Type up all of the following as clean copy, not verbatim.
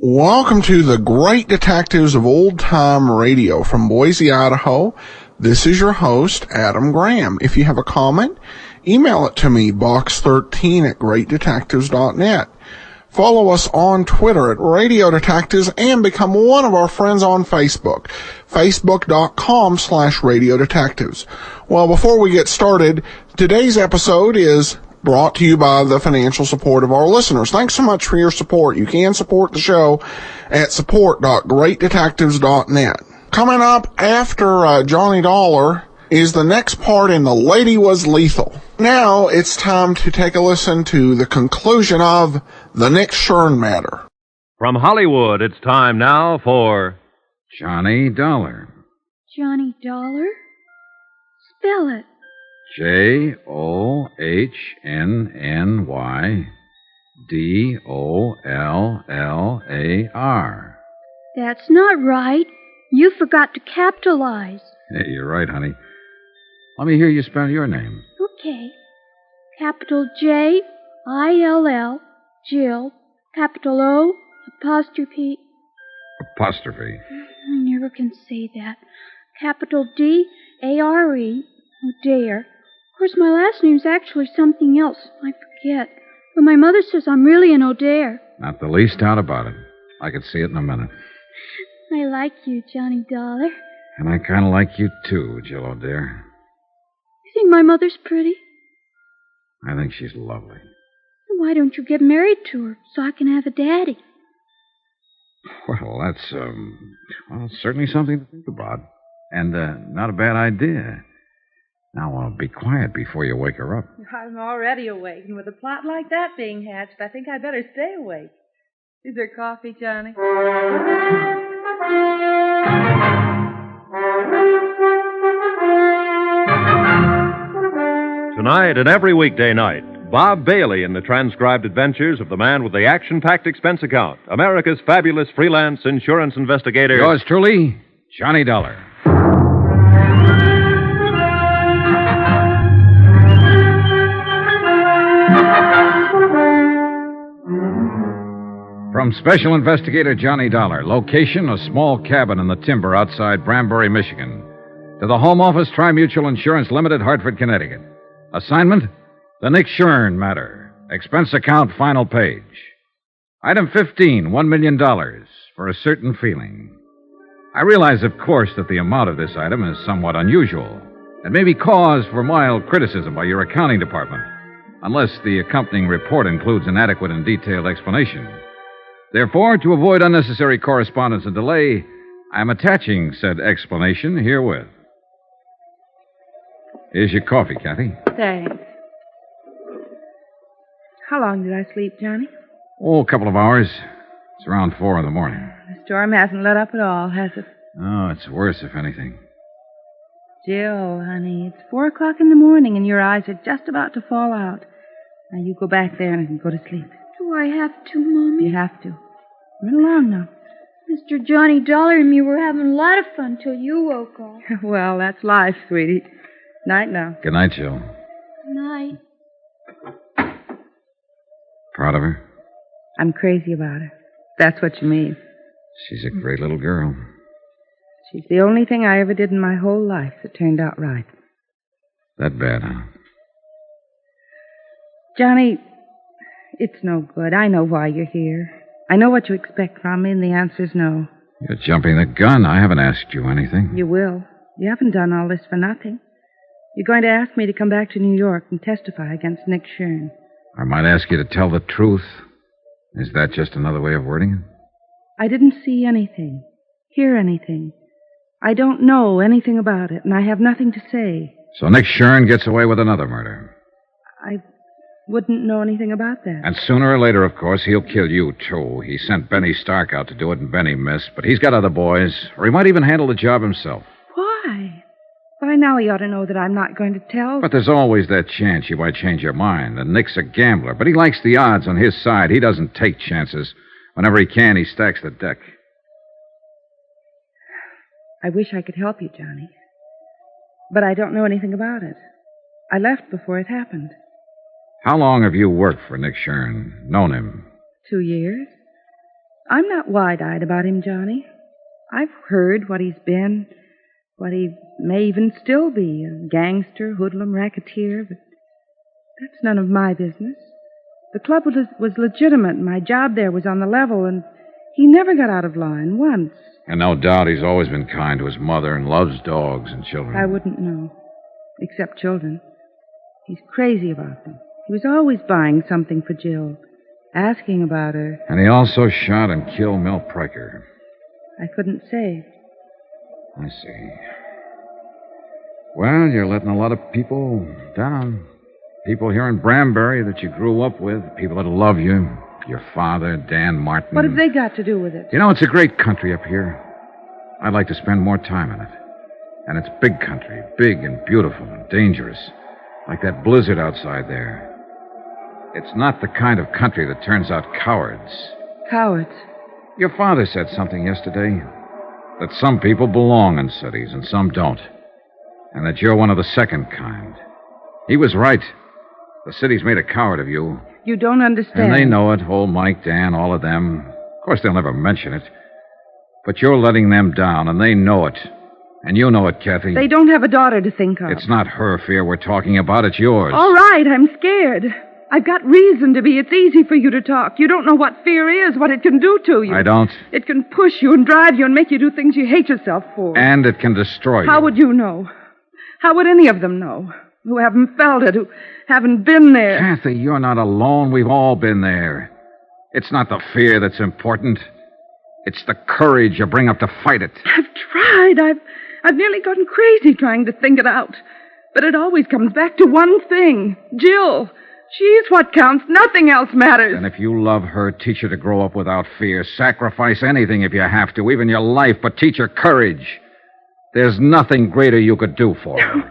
Welcome to the Great Detectives of Old Time Radio from Boise, Idaho. This is your host, Adam Graham. If you have a comment, email it to me, box13@greatdetectives.net. Follow us on Twitter at Radio Detectives and become one of our friends on Facebook, facebook.com/Radio Detectives. Well, before we get started, today's episode is brought to you by the financial support of our listeners. Thanks so much for your support. You can support the show at support.greatdetectives.net. Coming up after Johnny Dollar is the next part in The Lady Was Lethal. Now it's time to take a listen to the conclusion of the Nick Shurn matter. From Hollywood, it's time now for Johnny Dollar. Johnny Dollar? Spell it. JOHNNYDOLLAR. That's not right. You forgot to capitalize. Hey, you're right, honey. Let me hear you spell your name. Okay. Capital J-I-L-L, Jill. Capital O, apostrophe. Apostrophe. I never can say that. Capital D-A-R-E, O'Dare. Of course, my last name's actually something else. I forget. But my mother says I'm really an O'Dare. Not the least doubt about it. I could see it in a minute. I like you, Johnny Dollar. And I kind of like you, too, Jill O'Dare. You think my mother's pretty? I think she's lovely. Then why don't you get married to her so I can have a daddy? Well, that's, certainly something to think about. And, not a bad idea. Now, be quiet before you wake her up. I'm already awake, and with a plot like that being hatched, I think I'd better stay awake. Is there coffee, Johnny? Tonight and every weekday night, Bob Bailey in the transcribed adventures of the man with the action-packed expense account, America's fabulous freelance insurance investigator. Yours truly, Johnny Dollar. From Special Investigator Johnny Dollar, location a small cabin in the timber outside Branbury, Michigan, to the Home Office Tri-Mutual Insurance Limited, Hartford, Connecticut. Assignment, the Nick Shurn matter. Expense account, final page. Item 15, $1 million for a certain feeling. I realize, of course, that the amount of this item is somewhat unusual. It may be cause for mild criticism by your accounting department, unless the accompanying report includes an adequate and detailed explanation. Therefore, to avoid unnecessary correspondence and delay, I am attaching said explanation herewith. Here's your coffee, Kathy. Thanks. How long did I sleep, Johnny? Oh, a couple of hours. It's around 4 in the morning. The storm hasn't let up at all, has it? Oh, it's worse, if anything. Jill, honey, it's 4 o'clock in the morning and your eyes are just about to fall out. Now you go back there and go to sleep. Do I have to, Mommy? You have to. Run along now. Mr. Johnny Dollar and me were having a lot of fun till you woke up. Well, that's life, sweetie. Night now. Good night, Jill. Good night. Proud of her? I'm crazy about her. That's what you mean. She's a great little girl. She's the only thing I ever did in my whole life that turned out right. That bad, huh? Johnny, it's no good. I know why you're here. I know what you expect from me, and the answer's no. You're jumping the gun. I haven't asked you anything. You will. You haven't done all this for nothing. You're going to ask me to come back to New York and testify against Nick Shurn. I might ask you to tell the truth. Is that just another way of wording it? I didn't see anything, hear anything. I don't know anything about it, and I have nothing to say. So Nick Shurn gets away with another murder. Wouldn't know anything about that. And sooner or later, of course, he'll kill you, too. He sent Benny Stark out to do it, and Benny missed. But he's got other boys, or he might even handle the job himself. Why? By now he ought to know that I'm not going to tell. But there's always that chance you might change your mind. And Nick's a gambler, but he likes the odds on his side. He doesn't take chances. Whenever he can, he stacks the deck. I wish I could help you, Johnny. But I don't know anything about it. I left before it happened. How long have you worked for Nick Shurn? Known him? 2 years. I'm not wide-eyed about him, Johnny. I've heard what he's been, what he may even still be, a gangster, hoodlum, racketeer, but that's none of my business. The club was legitimate, and my job there was on the level, and he never got out of line once. And no doubt he's always been kind to his mother and loves dogs and children. I wouldn't know, except children. He's crazy about them. He was always buying something for Jill, asking about her. And he also shot and killed Mel Pryker. I couldn't say. I see. Well, you're letting a lot of people down. People here in Branbury that you grew up with, people that love you, your father, Dan Martin. What have they got to do with it? You know, it's a great country up here. I'd like to spend more time in it. And it's big country, big and beautiful and dangerous. Like that blizzard outside there. It's not the kind of country that turns out cowards. Cowards? Your father said something yesterday. That some people belong in cities and some don't. And that you're one of the second kind. He was right. The city's made a coward of you. You don't understand. And they know it. Old Mike, Dan, all of them. Of course, they'll never mention it. But you're letting them down, and they know it. And you know it, Kathy. They don't have a daughter to think of. It's not her fear we're talking about. It's yours. All right, I'm scared. I've got reason to be. It's easy for you to talk. You don't know what fear is, what it can do to you. I don't. It can push you and drive you and make you do things you hate yourself for. And it can destroy you. How would you know? How would any of them know? Who haven't felt it, who haven't been there. Kathy, you're not alone. We've all been there. It's not the fear that's important. It's the courage you bring up to fight it. I've tried. I've nearly gotten crazy trying to think it out. But it always comes back to one thing. Jill. She's what counts. Nothing else matters. And if you love her, teach her to grow up without fear. Sacrifice anything if you have to, even your life, but teach her courage. There's nothing greater you could do for her.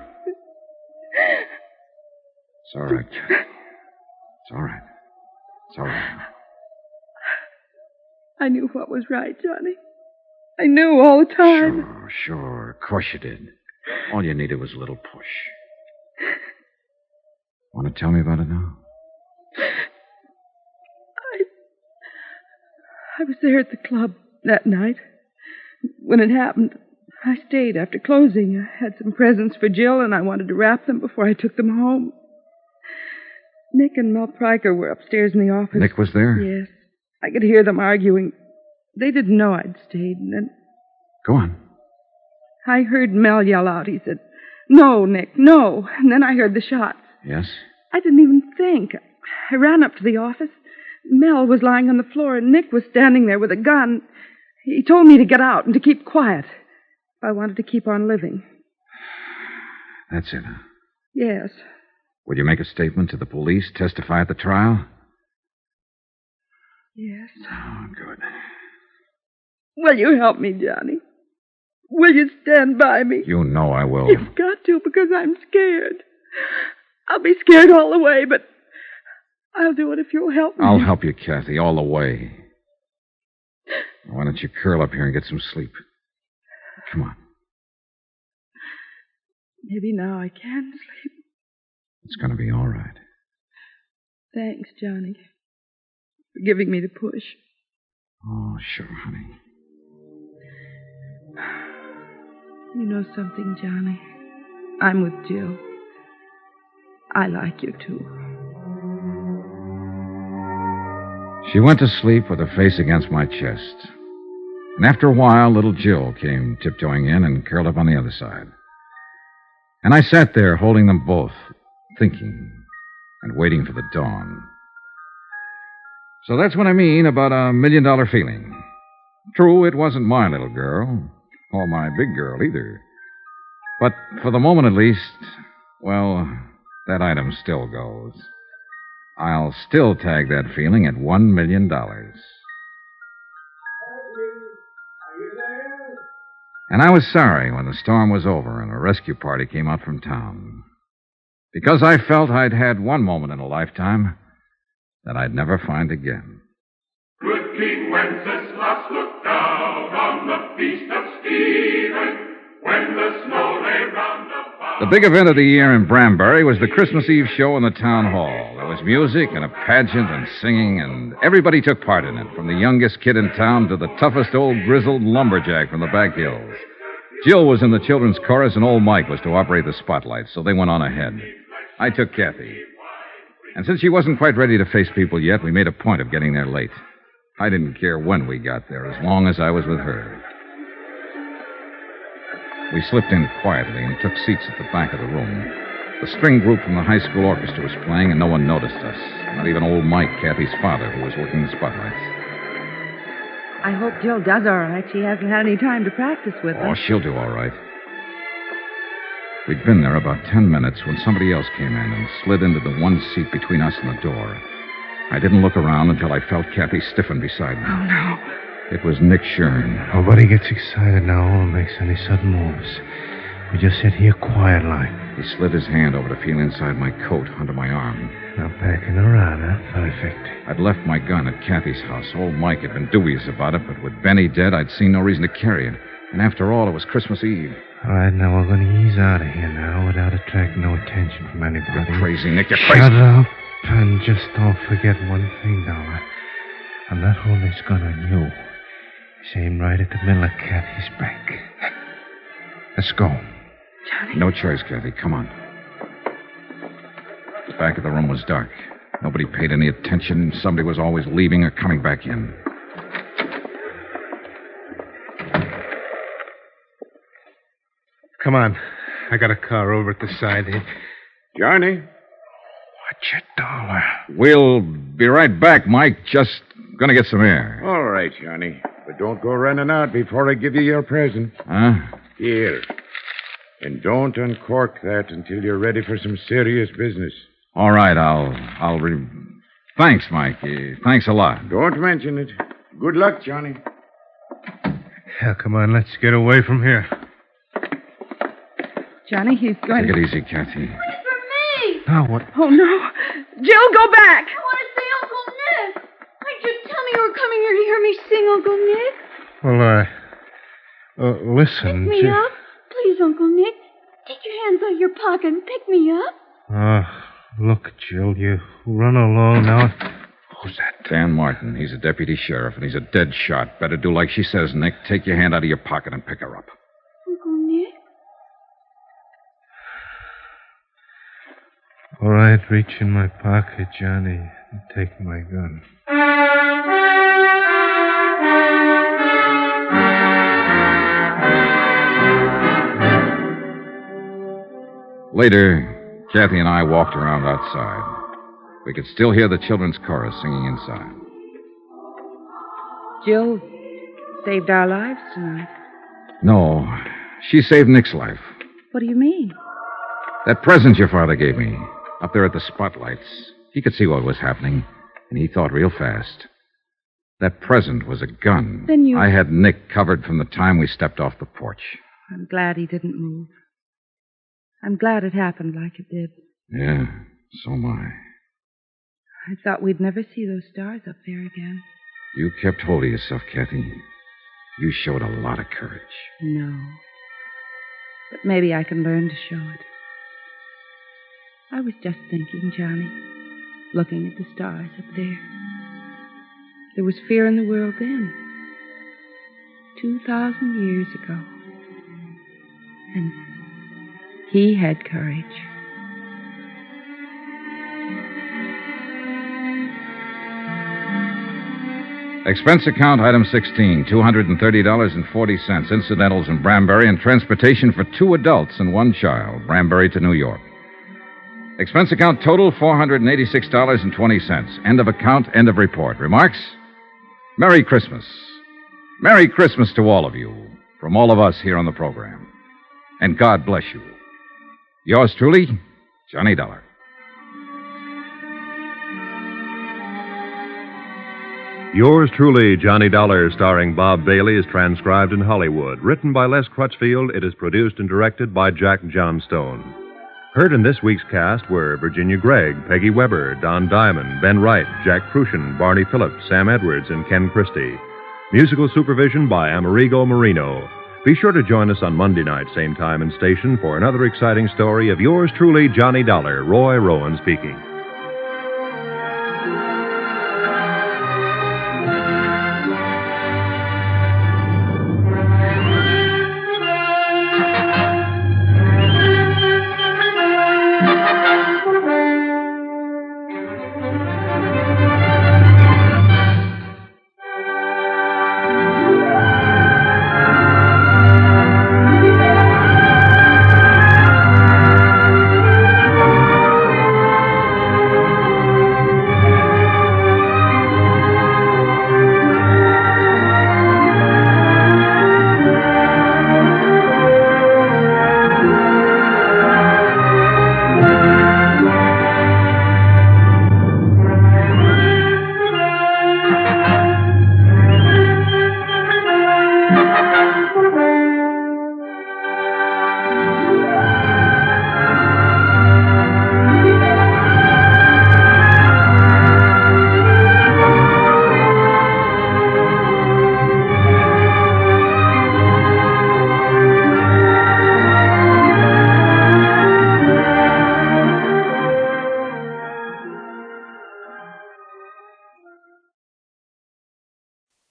It's all right, Kathy. It's all right. It's all right. I knew what was right, Johnny. I knew all the time. Sure. Of course you did. All you needed was a little push. Want to tell me about it now? I was there at the club that night. When it happened, I stayed after closing. I had some presents for Jill, and I wanted to wrap them before I took them home. Nick and Mel Pryker were upstairs in the office. Nick was there? Yes. I could hear them arguing. They didn't know I'd stayed, and then... Go on. I heard Mel yell out. He said, "No, Nick, no." And then I heard the shots. Yes? I didn't even think. I ran up to the office. Mel was lying on the floor, and Nick was standing there with a gun. He told me to get out and to keep quiet if I wanted to keep on living. That's it, huh? Yes. Will you make a statement to the police, testify at the trial? Yes. Oh, good. Will you help me, Johnny? Will you stand by me? You know I will. You've got to, because I'm scared. I'll be scared all the way, but I'll do it if you'll help me. I'll help you, Kathy, all the way. Why don't you curl up here and get some sleep? Come on. Maybe now I can sleep. It's going to be all right. Thanks, Johnny, for giving me the push. Oh, sure, honey. You know something, Johnny? I'm with Jill. I like you, too. She went to sleep with her face against my chest. And after a while, little Jill came tiptoeing in and curled up on the other side. And I sat there holding them both, thinking and waiting for the dawn. So that's what I mean about $1 million feeling. True, it wasn't my little girl, or my big girl either. But for the moment at least, well, that item still goes. I'll still tag that feeling at $1 million. And I was sorry when the storm was over and a rescue party came out from town. Because I felt I'd had one moment in a lifetime that I'd never find again. Good King Wenceslas looked down on the feast of Stephen when the snow lay round about. The big event of the year in Branbury was the Christmas Eve show in the town hall. There was music and a pageant and singing, and everybody took part in it, from the youngest kid in town to the toughest old grizzled lumberjack from the back hills. Jill was in the children's chorus, and old Mike was to operate the spotlight, so they went on ahead. I took Kathy. And since she wasn't quite ready to face people yet, we made a point of getting there late. I didn't care when we got there, as long as I was with her. We slipped in quietly and took seats at the back of the room. The string group from the high school orchestra was playing, and no one noticed us. Not even old Mike, Kathy's father, who was working the spotlights. I hope Jill does all right. She hasn't had any time to practice with Oh, us. she'll do all right. We'd been there about 10 minutes when somebody else came in and slid into the one seat between us and the door. I didn't look around until I felt Kathy stiffen beside me. Oh, no. It was Nick Shurn. Nobody gets excited now or makes any sudden moves. We just sit here quiet like. He slid his hand over to feel inside my coat under my arm. Now backing around, huh? Perfect. I'd left my gun at Kathy's house. Old Mike had been dubious about it, but with Benny dead, I'd seen no reason to carry it. And after all, it was Christmas Eve. All right, now we're going to ease out of here now without attracting no attention from anybody. You're crazy, Nick. You're Shut crazy. up and just don't forget one thing, Dollar. I'm not holding this gun on you. It's aimed right at the middle of Kathy's back. Let's go. Johnny. No choice, Kathy. Come on. The back of the room was dark. Nobody paid any attention. Somebody was always leaving or coming back in. Come on. I got a car over at the side here. Johnny? Watch it, Dollar. We'll be right back, Mike. Just gonna get some air. All right, Johnny. But don't go running out before I give you your present. Huh? Here. And don't uncork that until you're ready for some serious business. All right, Thanks, Mike. Thanks a lot. Don't mention it. Good luck, Johnny. Yeah, come on, let's get away from here. Johnny, he's going Take to... it easy, Kathy. For me! Now what? Oh, no. Jill, go back. I want to see Uncle Nick. Why'd you tell me you were coming here to hear me sing, Uncle Nick? Well, listen. Pick me up. Please, Uncle Nick. Take your hands out of your pocket and pick me up. Look, Jill, you run along now. Who's that? Dan Martin. He's a deputy sheriff, and he's a dead shot. Better do like she says, Nick. Take your hand out of your pocket and pick her up. Uncle Nick? All right, reach in my pocket, Johnny, and take my gun. Later, Kathy and I walked around outside. We could still hear the children's chorus singing inside. Jill saved our lives tonight. No, she saved Nick's life. What do you mean? That present your father gave me, up there at the spotlights. He could see what was happening, and he thought real fast. That present was a gun. Then you... I had Nick covered from the time we stepped off the porch. I'm glad he didn't move. I'm glad it happened like it did. Yeah, so am I. I thought we'd never see those stars up there again. You kept hold of yourself, Kathy. You showed a lot of courage. No. But maybe I can learn to show it. I was just thinking, Johnny, looking at the stars up there. There was fear in the world then, 2,000 years ago. And he had courage. Expense account item 16, $230.40, incidentals in Branbury, and transportation for 2 adults and 1 child, Branbury to New York. Expense account total, $486.20. End of account, end of report. Remarks? Merry Christmas. Merry Christmas to all of you, from all of us here on the program. And God bless you. Yours truly, Johnny Dollar. Yours truly, Johnny Dollar, starring Bob Bailey, is transcribed in Hollywood. Written by Les Crutchfield, it is produced and directed by Jack Johnstone. Heard in this week's cast were Virginia Gregg, Peggy Weber, Don Diamond, Ben Wright, Jack Crucian, Barney Phillips, Sam Edwards, and Ken Christie. Musical supervision by Amerigo Marino. Be sure to join us on Monday night, same time and station, for another exciting story of yours truly, Johnny Dollar. Roy Rowan speaking.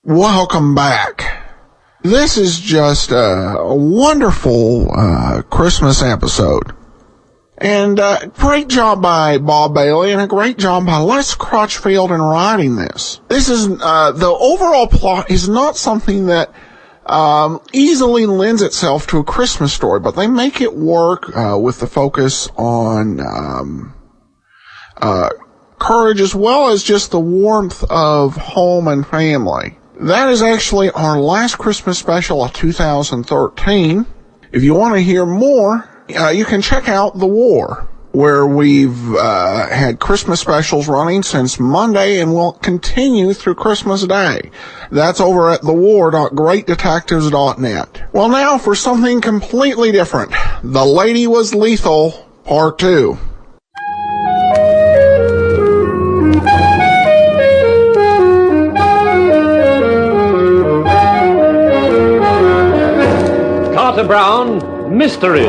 Welcome back. This is just a wonderful Christmas episode. And great job by Bob Bailey and a great job by Les Crutchfield in writing this. This is, the overall plot is not something that easily lends itself to a Christmas story, but they make it work with the focus on courage as well as just the warmth of home and family. That is actually our last Christmas special of 2013. If you want to hear more, you can check out The War, where we've had Christmas specials running since Monday and will continue through Christmas Day. That's over at thewar.greatdetectives.net. Well, now for something completely different. The Lady Was Lethal, Part 2. Carter Brown, Mysteries.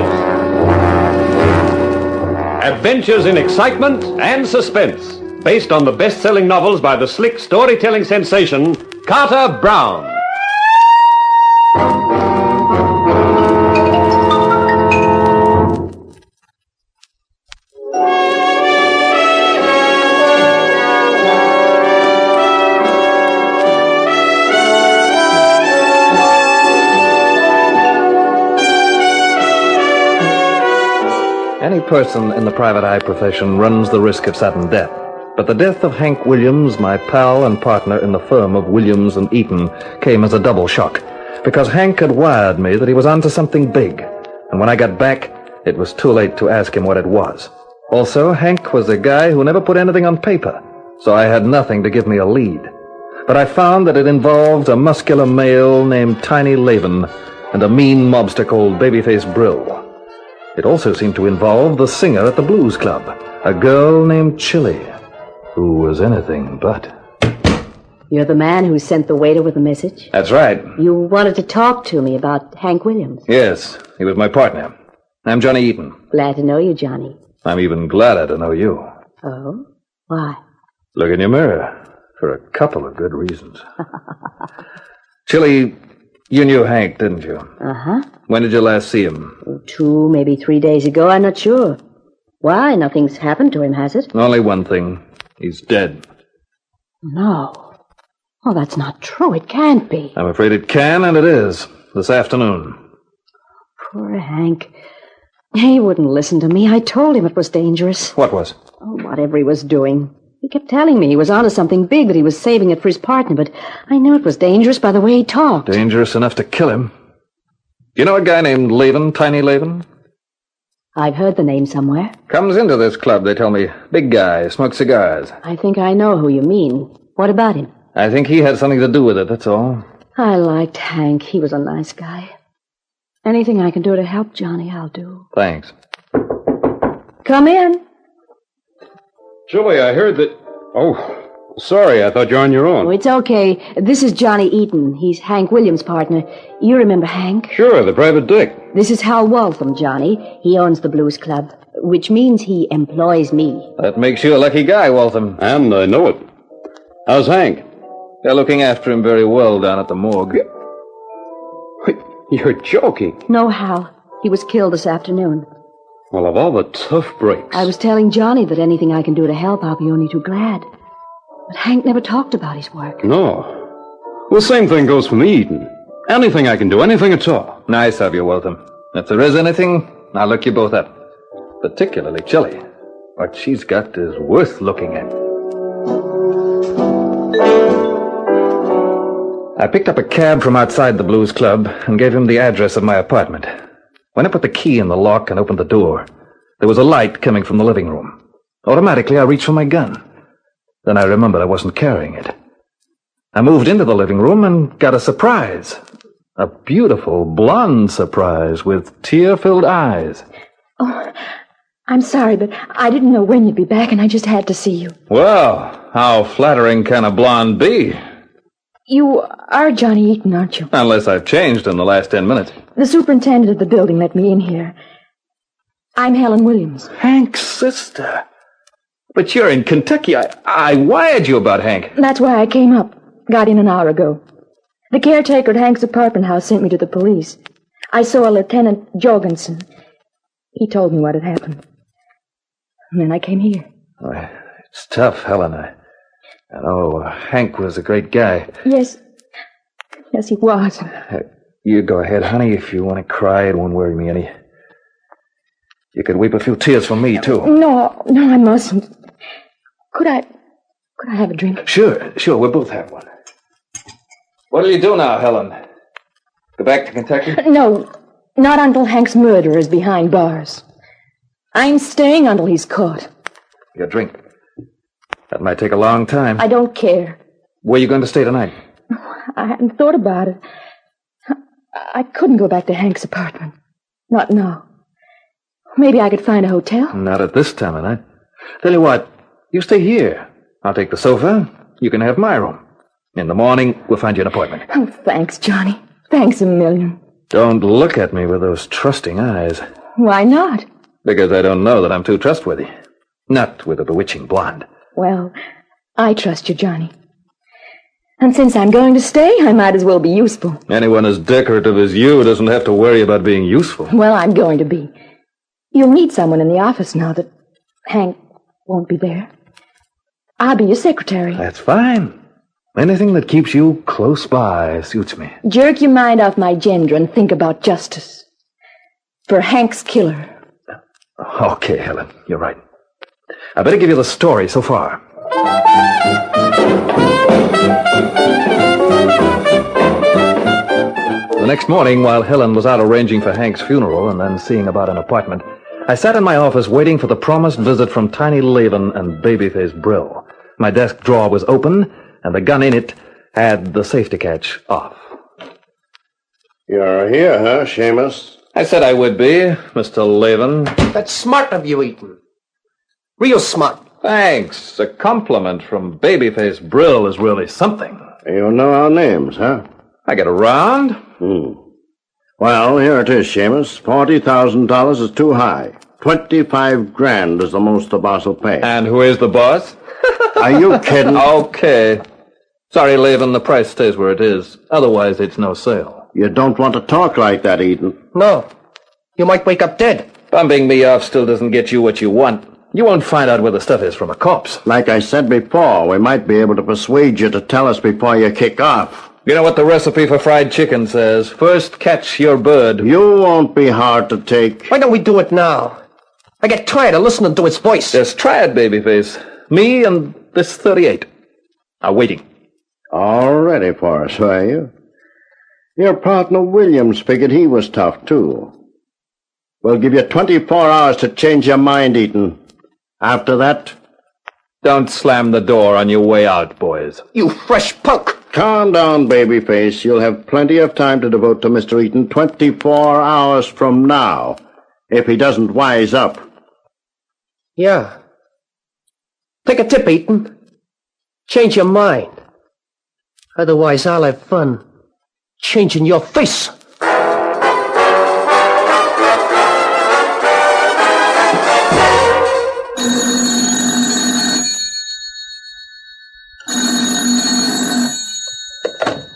Adventures in excitement and suspense, based on the best-selling novels by the slick storytelling sensation, Carter Brown. Any person in the private eye profession runs the risk of sudden death. But the death of Hank Williams, my pal and partner in the firm of Williams and Eaton, came as a double shock. Because Hank had wired me that he was onto something big. And when I got back, it was too late to ask him what it was. Also, Hank was a guy who never put anything on paper, so I had nothing to give me a lead. But I found that it involved a muscular male named Tiny Laven and a mean mobster called Babyface Brill. It also seemed to involve the singer at the blues club, a girl named Chili, who was anything but. You're the man who sent the waiter with the message? That's right. You wanted to talk to me about Hank Williams? Yes, he was my partner. I'm Johnny Eaton. Glad to know you, Johnny. I'm even gladder to know you. Oh? Why? Look in your mirror, for a couple of good reasons. Chili, you knew Hank, didn't you? Uh-huh. When did you last see him? 2, maybe 3 days ago. I'm not sure. Why? Nothing's happened to him, has it? Only one thing. He's dead. No. Oh, that's not true. It can't be. I'm afraid it can, and it is. This afternoon. Poor Hank. He wouldn't listen to me. I told him it was dangerous. What was? Oh, whatever he was doing. He kept telling me he was onto something big, that he was saving it for his partner, but I knew it was dangerous by the way he talked. Dangerous enough to kill him. Do you know a guy named Laven, Tiny Laven? I've heard the name somewhere. Comes into this club, they tell me. Big guy, smokes cigars. I think I know who you mean. What about him? I think he had something to do with it, that's all. I liked Hank. He was a nice guy. Anything I can do to help Johnny, I'll do. Thanks. Come in. Julie, I heard that... Oh, sorry, I thought you were on your own. Oh, it's okay. This is Johnny Eaton. He's Hank Williams' partner. You remember Hank? Sure, the private dick. This is Hal Waltham, Johnny. He owns the Blues Club, which means he employs me. That makes you a lucky guy, Waltham. And I know it. How's Hank? They're looking after him very well down at the morgue. You're joking. No, Hal. He was killed this afternoon. Well, of all the tough breaks... I was telling Johnny that anything I can do to help, I'll be only too glad. But Hank never talked about his work. No. Well, the same thing goes for me, Eden. Anything I can do, anything at all. Nice of you, Waltham. If there is anything, I'll look you both up. Particularly Chili. What she's got is worth looking at. I picked up a cab from outside the Blues Club and gave him the address of my apartment. When I put the key in the lock and opened the door, there was a light coming from the living room. Automatically, I reached for my gun. Then I remembered I wasn't carrying it. I moved into the living room and got a surprise. A beautiful blonde surprise with tear-filled eyes. Oh, I'm sorry, but I didn't know when you'd be back, and I just had to see you. Well, how flattering can a blonde be? You are Johnny Eaton, aren't you? Unless I've changed in the last 10 minutes. The superintendent of the building let me in here. I'm Helen Williams. Hank's sister. But you're in Kentucky. I wired you about Hank. That's why I came up. Got in an hour ago. The caretaker at Hank's apartment house sent me to the police. I saw Lieutenant Jorgensen. He told me what had happened. And then I came here. Well, it's tough, Helen. I know Hank was a great guy. Yes. Yes, he was. You go ahead, honey. If you want to cry, it won't worry me any. You could weep a few tears for me, too. No, I mustn't. Could I have a drink? Sure. We'll both have one. What'll you do now, Helen? Go back to Kentucky? No, not until Hank's murderer is behind bars. I'm staying until he's caught. Your drink. That might take a long time. I don't care. Where are you going to stay tonight? I hadn't thought about it. I couldn't go back to Hank's apartment. Not now. Maybe I could find a hotel. Not at this time of night. Tell you what, you stay here. I'll take the sofa. You can have my room. In the morning, we'll find you an appointment. Oh, thanks, Johnny. Thanks a million. Don't look at me with those trusting eyes. Why not? Because I don't know that I'm too trustworthy. Not with a bewitching blonde. Well, I trust you, Johnny. And since I'm going to stay, I might as well be useful. Anyone as decorative as you doesn't have to worry about being useful. Well, I'm going to be. You'll meet someone in the office now that Hank won't be there. I'll be your secretary. That's fine. Anything that keeps you close by suits me. Jerk your mind off my gender and think about justice. For Hank's killer. Okay, Helen, you're right. I better give you the story so far. The next morning, while Helen was out arranging for Hank's funeral and then seeing about an apartment, I sat in my office waiting for the promised visit from Tiny Laven and Babyface Brill. My desk drawer was open, and the gun in it had the safety catch off. You're here, huh, Seamus? I said I would be, Mr. Laven. That's smart of you, Eaton. Real smart. Thanks. A compliment from Babyface Brill is really something. You know our names, huh? I get around. Well, here it is, Seamus. $40,000 is too high. 25 grand is the most the boss will pay. And who is the boss? Are you kidding? Okay. Sorry, Laven, the price stays where it is. Otherwise, it's no sale. You don't want to talk like that, Eden. No. You might wake up dead. Bumping me off still doesn't get you what you want. You won't find out where the stuff is from a corpse. Like I said before, we might be able to persuade you to tell us before you kick off. You know what the recipe for fried chicken says? First catch your bird. You won't be hard to take. Why don't we do it now? I get tired of listening to its voice. Just try it, Babyface. Me and this 38 are waiting. All ready for us, are you? Your partner Williams figured he was tough, too. We'll give you 24 hours to change your mind, Eaton. After that, Don't slam the door on your way out, boys. You fresh punk! Calm down, babyface. You'll have plenty of time to devote to Mr. Eaton 24 hours from now, if he doesn't wise up. Yeah. Take a tip, Eaton. Change your mind. Otherwise, I'll have fun changing your face.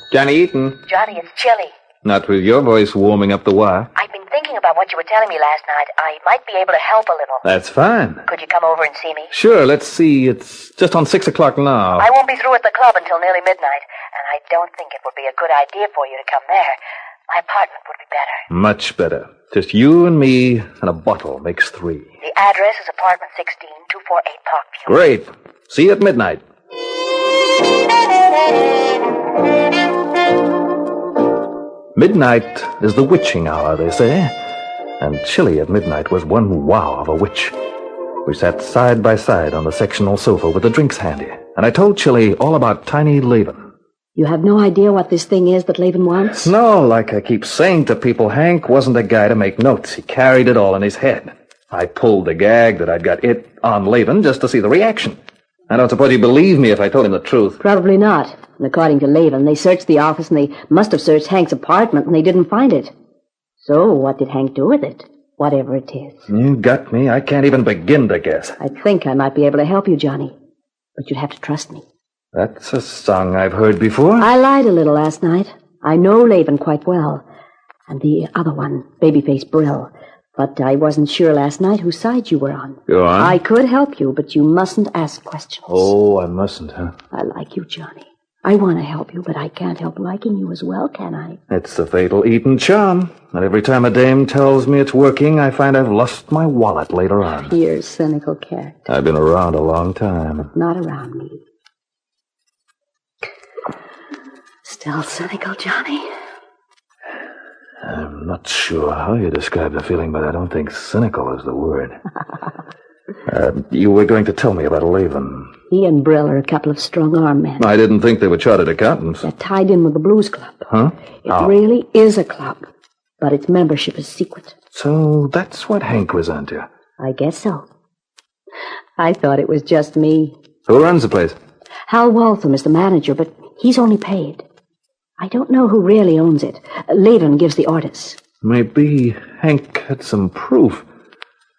Johnny Eaton. Johnny, it's Chilly. Not with your voice warming up the wire. I've been thinking about what you were telling me last night. I might be able to help a little. That's fine. Could you come over and see me? Sure, let's see. It's just on 6 o'clock now. I won't be through at the club until nearly midnight, and I don't think it would be a good idea for you to come there. My apartment would be better. Much better. Just you and me and a bottle makes 3. The address is apartment 16, 248 Parkview. Great. See you at midnight. Midnight is the witching hour, they say. And Chilly at midnight was one wow of a witch. We sat side by side on the sectional sofa with the drinks handy, and I told Chilly all about Tiny Laban. You have no idea what this thing is that Laban wants? No, like I keep saying to people, Hank wasn't a guy to make notes. He carried it all in his head. I pulled the gag that I'd got it on Laban just to see the reaction. I don't suppose he'd believe me if I told him the truth. Probably not. And according to Laban, they searched the office and they must have searched Hank's apartment and they didn't find it. So what did Hank do with it? Whatever it is. You got me. I can't even begin to guess. I think I might be able to help you, Johnny. But you'd have to trust me. That's a song I've heard before. I lied a little last night. I know Laban quite well. And the other one, Babyface Brill. But I wasn't sure last night whose side you were on. Go on. I could help you, but you mustn't ask questions. Oh, I mustn't, huh? I like you, Johnny. I want to help you, but I can't help liking you as well, can I? It's the fatal Eaton charm. And every time a dame tells me it's working, I find I've lost my wallet later on. You're a cynical cat. I've been around a long time. Not around me. Still cynical, Johnny? I'm not sure how you describe the feeling, but I don't think cynical is the word. You were going to tell me about Laban. He and Brill are a couple of strong-arm men. I didn't think they were chartered accountants. They're tied in with the Blues Club. Huh? It really is a club, but its membership is secret. So that's what Hank was onto. I guess so. I thought it was just me. Who runs the place? Hal Waltham is the manager, but he's only paid. I don't know who really owns it. Laban gives the orders. Maybe Hank had some proof.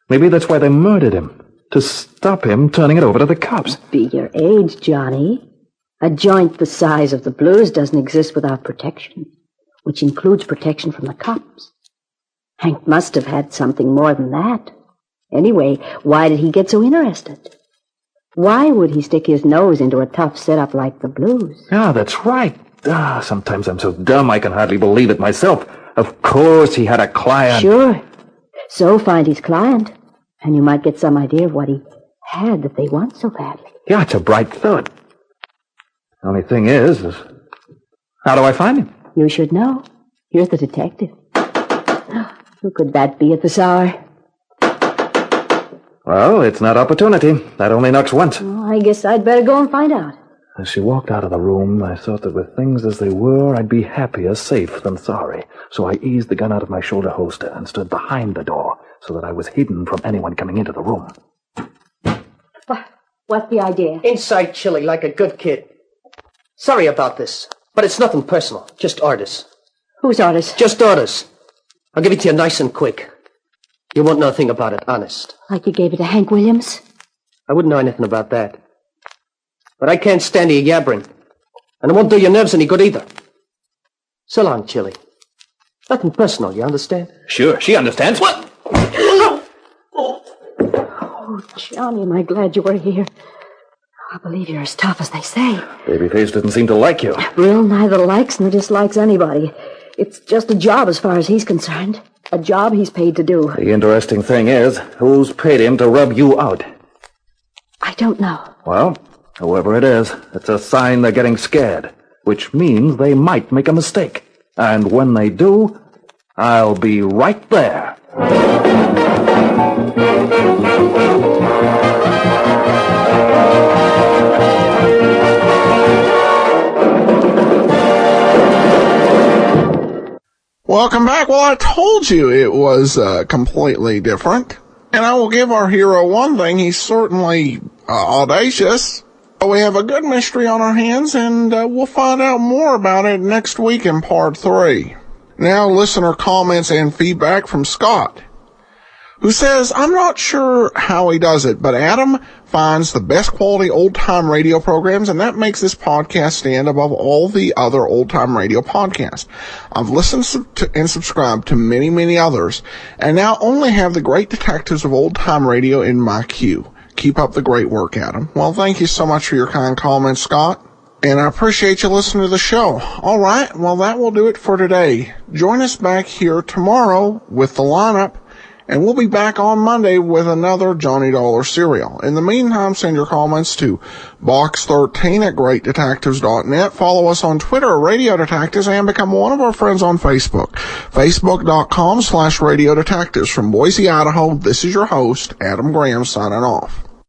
Maybe that's why they murdered him. To stop him turning it over to the cops. Be your age, Johnny. A joint the size of the Blues doesn't exist without protection, which includes protection from the cops. Hank must have had something more than that. Anyway, why did he get so interested? Why would he stick his nose into a tough setup like the Blues? Ah, that's right. Sometimes I'm so dumb I can hardly believe it myself. Of course he had a client. Sure. So find his client, and you might get some idea of what he had that they want so badly. Yeah, it's a bright thought. Only thing is how do I find him? You should know. You're the detective. Who could that be at this hour? Well, it's not opportunity. That only knocks once. Oh, I guess I'd better go and find out. As she walked out of the room, I thought that with things as they were, I'd be happier safe than sorry. So I eased the gun out of my shoulder holster and stood behind the door so that I was hidden from anyone coming into the room. What's the idea? Inside Chilly like a good kid. Sorry about this, but it's nothing personal. Just orders. Whose orders? Just orders. I'll give it to you nice and quick. You won't know a thing about it, honest. Like you gave it to Hank Williams? I wouldn't know anything about that. But I can't stand your yabbering. And it won't do your nerves any good either. So long, Chilly. Nothing personal, you understand? Sure, she understands. What? Oh, Johnny, am I glad you were here. I believe you're as tough as they say. Babyface didn't seem to like you. Brill neither likes nor dislikes anybody. It's just a job as far as he's concerned. A job he's paid to do. The interesting thing is, who's paid him to rub you out? I don't know. Well, whoever it is, it's a sign they're getting scared, which means they might make a mistake. And when they do, I'll be right there. Welcome back. Well, I told you it was completely different. And I will give our hero one thing. He's certainly audacious. We have a good mystery on our hands, and we'll find out more about it next week in part 3. Now, listener comments and feedback from Scott, who says, I'm not sure how he does it, but Adam finds the best quality old-time radio programs, and that makes this podcast stand above all the other old-time radio podcasts. I've listened to and subscribed to many, many others, and now only have the great detectives of old-time radio in my queue. Keep up the great work, Adam. Well, thank you so much for your kind comments, Scott. And I appreciate you listening to the show. All right, well, that will do it for today. Join us back here tomorrow with the lineup, and we'll be back on Monday with another Johnny Dollar serial. In the meantime, send your comments to box13@greatdetectives.net. Follow us on Twitter at Radio Detectives, and become one of our friends on Facebook. Facebook.com/Radio Detectives. From Boise, Idaho, this is your host, Adam Graham, signing off.